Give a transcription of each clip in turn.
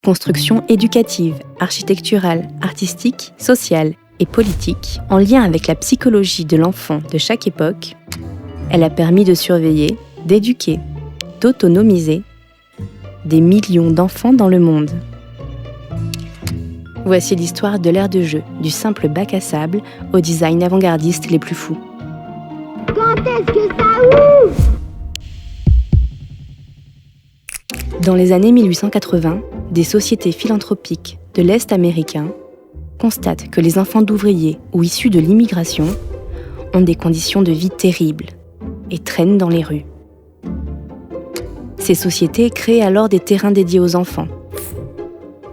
Construction éducative, architecturale, artistique, sociale et politique, en lien avec la psychologie de l'enfant de chaque époque, elle a permis de surveiller, d'éduquer, d'autonomiser des millions d'enfants dans le monde. Voici l'histoire de l'ère de jeu, du simple bac à sable au design avant-gardiste les plus fous. Quand est-ce que ça ouvre ? Dans les années 1880, des sociétés philanthropiques de l'Est américain constatent que les enfants d'ouvriers ou issus de l'immigration ont des conditions de vie terribles et traînent dans les rues. Ces sociétés créent alors des terrains dédiés aux enfants.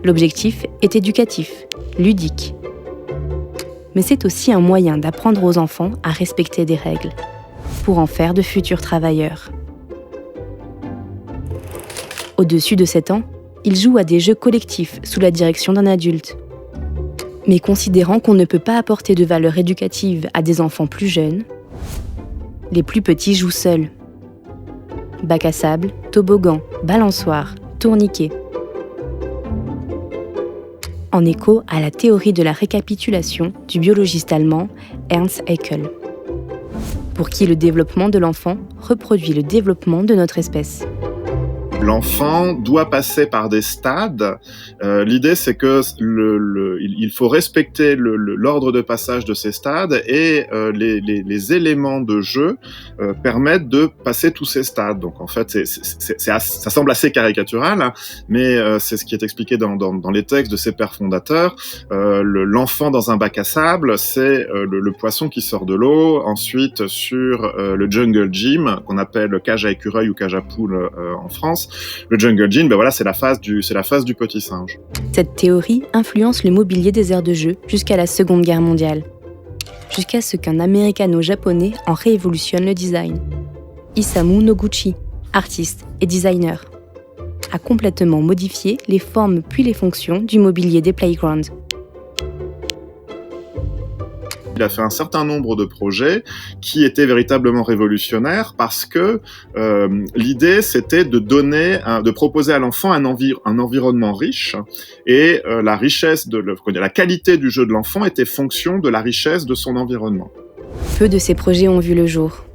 L'objectif est éducatif, ludique. Mais c'est aussi un moyen d'apprendre aux enfants à respecter des règles, pour en faire de futurs travailleurs. Au-dessus de 7 ans, ils jouent à des jeux collectifs sous la direction d'un adulte. Mais considérant qu'on ne peut pas apporter de valeur éducative à des enfants plus jeunes, les plus petits jouent seuls. Bac à sable, toboggan, balançoire, tourniquet. En écho à la théorie de la récapitulation du biologiste allemand Ernst Haeckel, pour qui le développement de l'enfant reproduit le développement de notre espèce. L'enfant doit passer par des stades. L'idée, c'est que il faut respecter l'ordre de passage de ces stades et les éléments de jeu permettent de passer tous ces stades. Donc en fait, ça semble assez caricatural, hein, mais c'est ce qui est expliqué dans les textes de ces pères fondateurs. L'enfant dans un bac à sable, c'est le poisson qui sort de l'eau. Ensuite, sur le jungle gym, qu'on appelle cage à écureuil ou cage à poule en France, le jungle gym, c'est la phase du petit singe. Cette théorie influence le mobilier des aires de jeu jusqu'à la Seconde Guerre mondiale, jusqu'à ce qu'un américano-japonais en révolutionne le design. Isamu Noguchi, artiste et designer, a complètement modifié les formes puis les fonctions du mobilier des playgrounds. Il a fait un certain nombre de projets qui étaient véritablement révolutionnaires parce que l'idée, c'était de proposer à l'enfant un environnement riche et la richesse la qualité du jeu de l'enfant était fonction de la richesse de son environnement. Peu de ces projets ont vu le jour.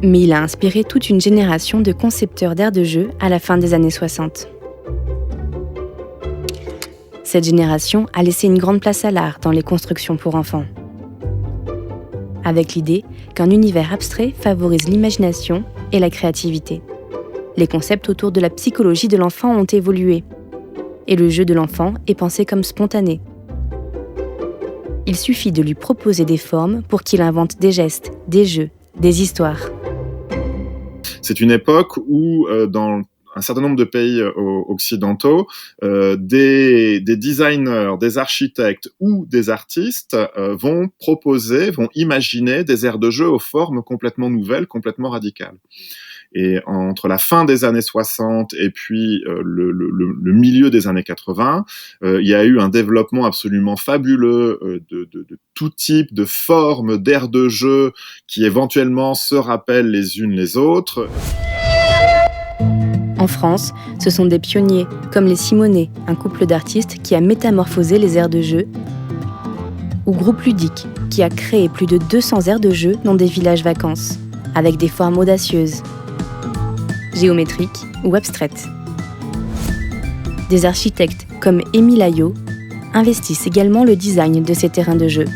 Mais il a inspiré toute une génération de concepteurs d'aires de jeu à la fin des années 60. Cette génération a laissé une grande place à l'art dans les constructions pour enfants, avec l'idée qu'un univers abstrait favorise l'imagination et la créativité. Les concepts autour de la psychologie de l'enfant ont évolué, et le jeu de l'enfant est pensé comme spontané. Il suffit de lui proposer des formes pour qu'il invente des gestes, des jeux, des histoires. C'est une époque où, dans un certain nombre de pays occidentaux, des designers, des architectes ou des artistes vont imaginer des aires de jeu aux formes complètement nouvelles, complètement radicales. Et entre la fin des années 60 et puis le milieu des années 80, il y a eu un développement absolument fabuleux de tout type de formes d'aires de jeu qui éventuellement se rappellent les unes les autres. En France, ce sont des pionniers, comme les Simonets, un couple d'artistes qui a métamorphosé les aires de jeu, ou Groupe Ludique, qui a créé plus de 200 aires de jeu dans des villages vacances, avec des formes audacieuses, géométriques ou abstraites. Des architectes comme Émile Ayo investissent également le design de ces terrains de jeu.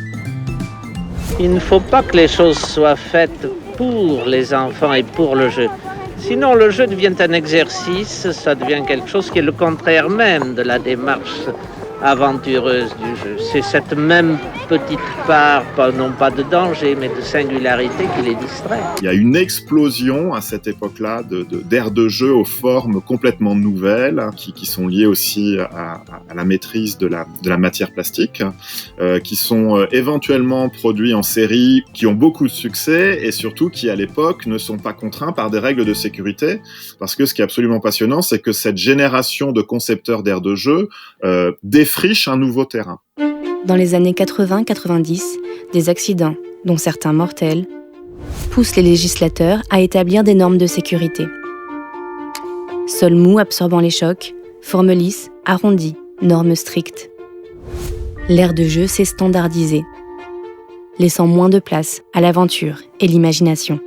Il ne faut pas que les choses soient faites pour les enfants et pour le jeu. Sinon, le jeu devient un exercice, ça devient quelque chose qui est le contraire même de la démarche aventureuse du jeu. C'est cette même petite part, non pas de danger, mais de singularité qui les distrait. Il y a une explosion à cette époque-là d'aires de jeu aux formes complètement nouvelles, qui sont liées aussi à la maîtrise de la matière plastique, qui sont éventuellement produits en série, qui ont beaucoup de succès et surtout qui, à l'époque, ne sont pas contraints par des règles de sécurité. Parce que ce qui est absolument passionnant, c'est que cette génération de concepteurs d'aires de jeu défriche un nouveau terrain. Dans les années 80-90, des accidents, dont certains mortels, poussent les législateurs à établir des normes de sécurité. Sol mou absorbant les chocs, forme lisse, arrondie, normes strictes. L'aire de jeu s'est standardisée, laissant moins de place à l'aventure et l'imagination.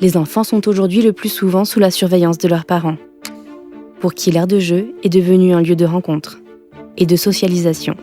Les enfants sont aujourd'hui le plus souvent sous la surveillance de leurs parents, pour qui l'aire de jeu est devenu un lieu de rencontre et de socialisation.